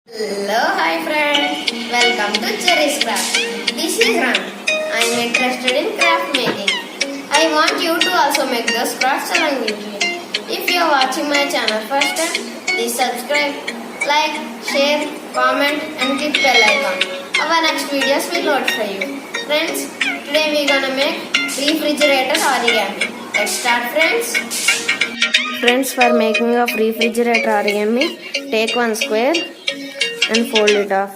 Hello, hi friends. Welcome to Cherry's Craft. This is Ram. I am interested in craft making. I want you to also make those crafts along with me. If you are watching my channel first time, please subscribe, like, share, comment and click bell icon. Our next videos will notify you. Friends, today we are gonna make refrigerator origami. Let's start, friends. Friends, for making of refrigerator origami, take one square and fold it off.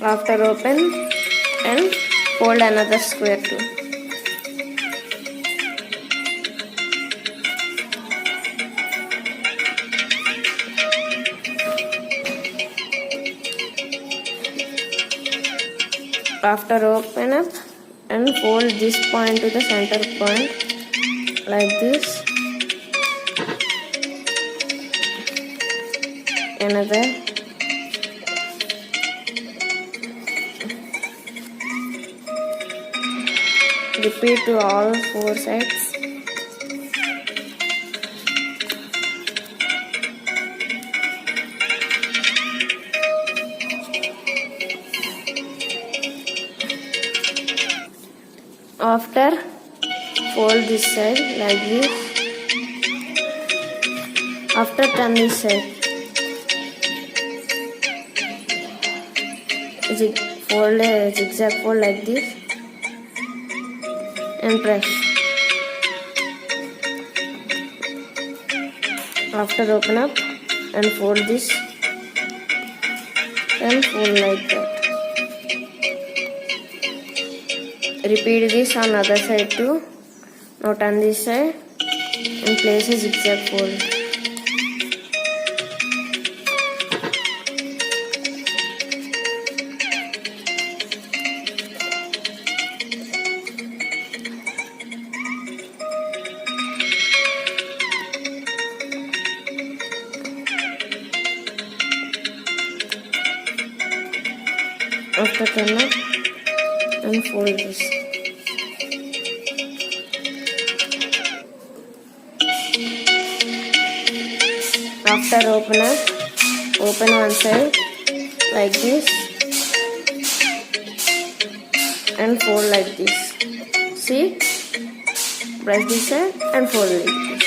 After open and fold another square too. After open up and fold this point to the center point like this. Another. Repeat to all four sides. After, fold this side like this. After, turn this side. Fold a zigzag fold like this and press. After, open up and fold this and fold like that. Repeat this on other side too. Now turn this side and place a zigzag fold. After turn up and fold this. After open one side like this and fold like this. See? Press this side and fold like this.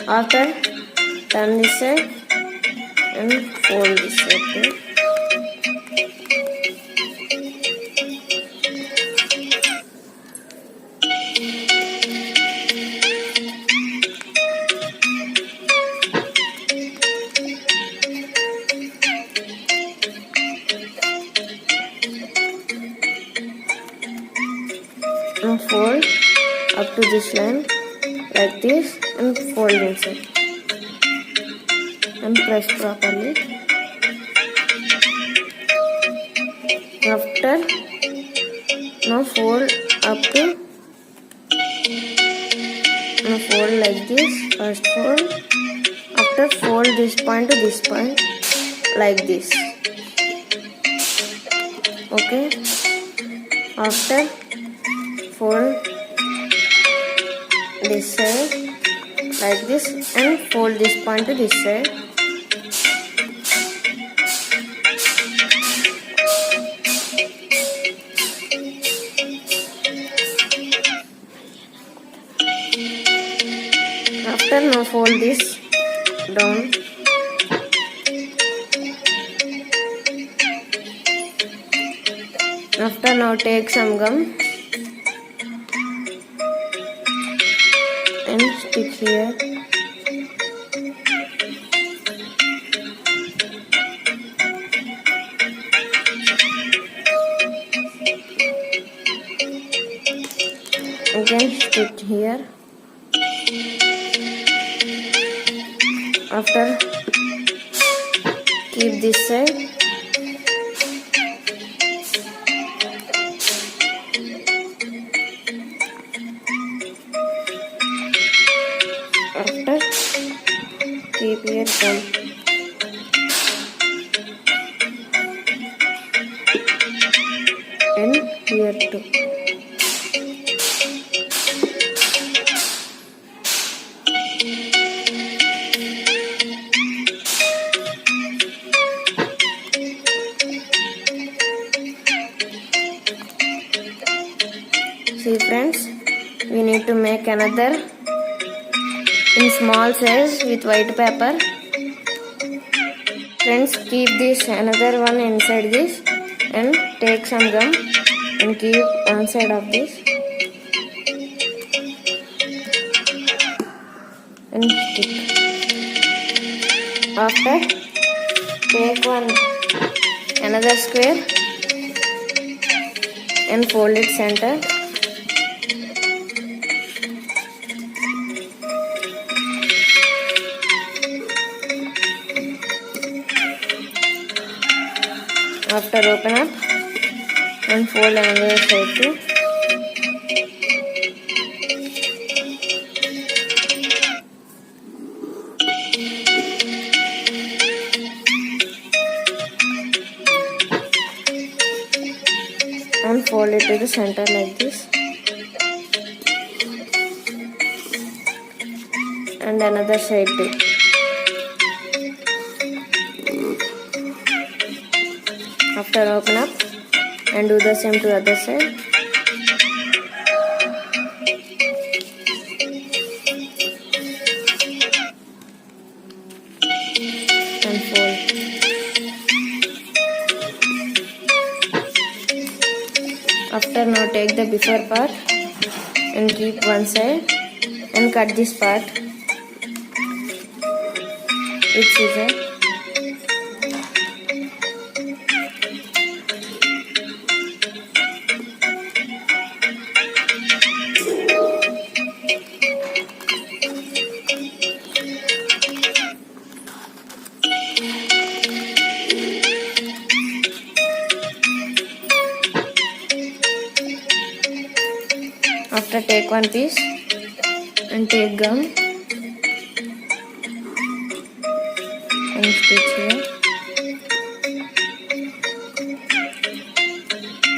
After, turn this side and fold this side too. Now fold up to this line like this and fold inside and press properly. After, now fold up to, now fold like this. First fold. After, fold this point to this point like this. Okay. After, fold this side like this and fold this point to this side. After, now fold this down. After, now take some gum and stick here. Again stick here. After, keep this side. After, keep here circle. And here too. See friends, we need to make another in small size with white paper. Friends, keep this another one inside this and take some gum and keep one side of this and stick. After, take another square and fold it center. After, open up and fold another side too. And fold it to the center like this. And another side too. After, open up and do the same to the other side. And fold. After, now take the before part and keep one side and cut this part with scissors. After, take one piece and take gum and stitch here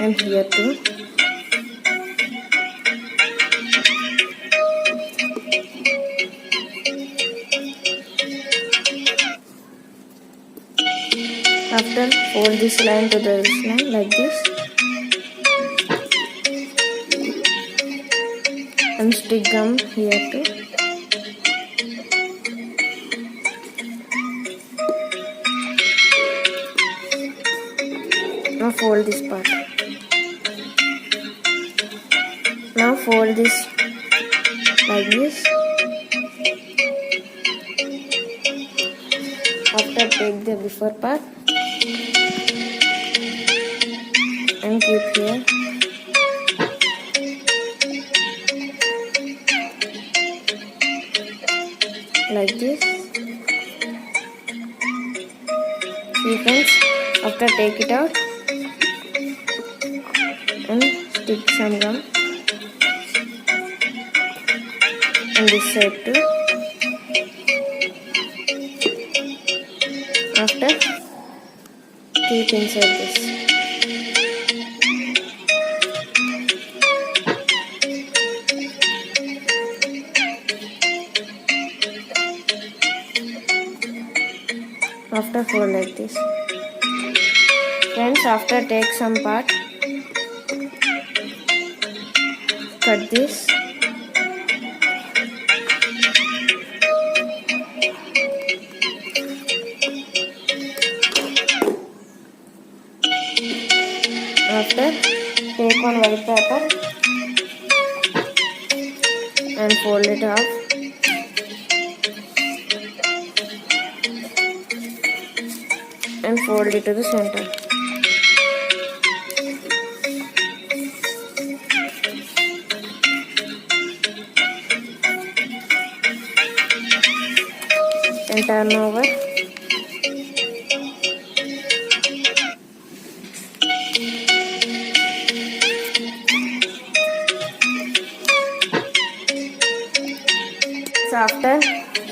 and here too. After, fold this line to this line like this. And stick gum here too. Now fold this part. Now fold this like this. After, take the before part and keep here. Like this. See friends, after, take it out and stick some gum on this side too. After, keep inside this. After, fold like this. Friends, after, take some part, cut this, after, take one white paper and fold it off. And fold it to the center. And turn over. So after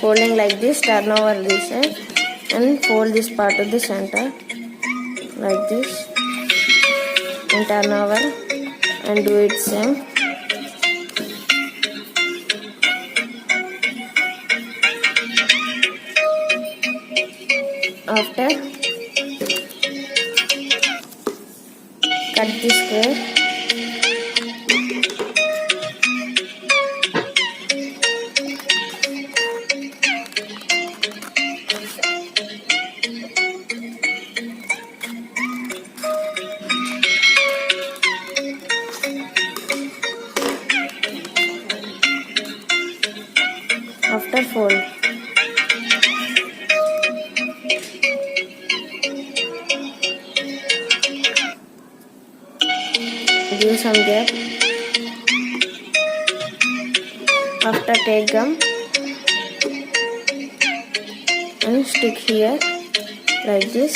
folding like this, turn over this side and fold this part to the center like this and turn over and do it same. After, cut the square. After, fold. Give some gap. After, take gum and stick here like this.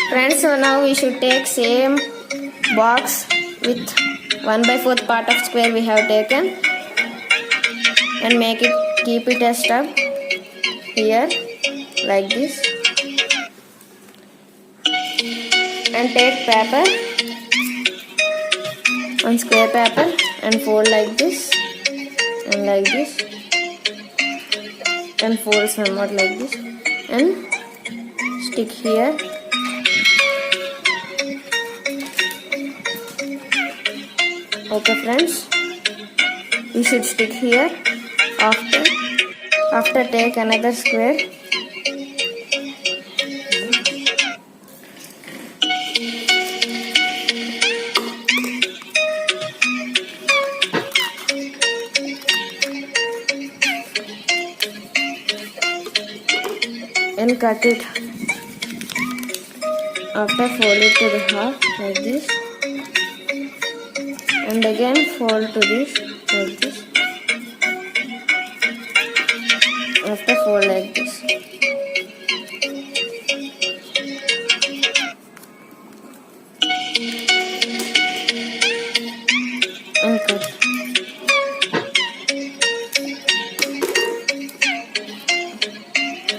Friends, so now we should take same box with 1/4 part of square we have taken and keep it a stub here like this, and take paper, one square paper, and fold like this and like this and fold somewhat like this and stick here. Okay friends, we should stick here. After take another square and cut it. After, fold it to the half like this and again fold to this like this. After, fold like this. And cut.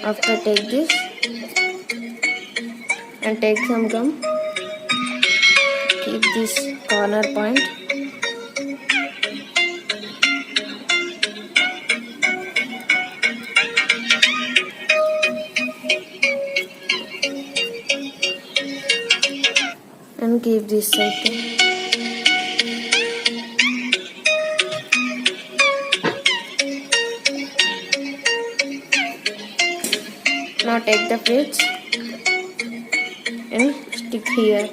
After, take this and take some gum. Keep this corner point. And keep this side too. Now take the fridge and stick here.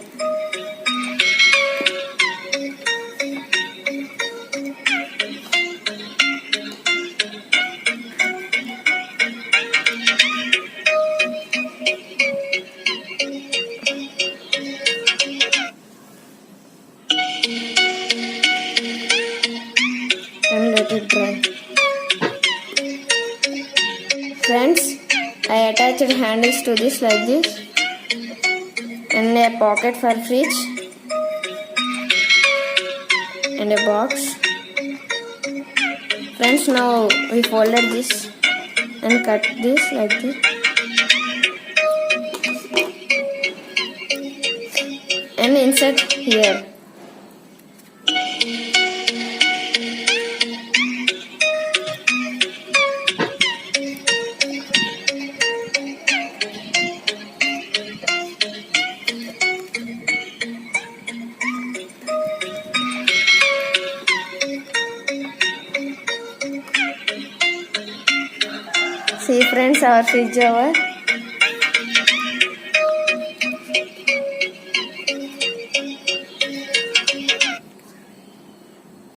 And let it dry. Friends, I attached handles to this like this and a pocket for fridge and a box. Friends, now we folded this and cut this like this and insert here. See friends, our fridge over.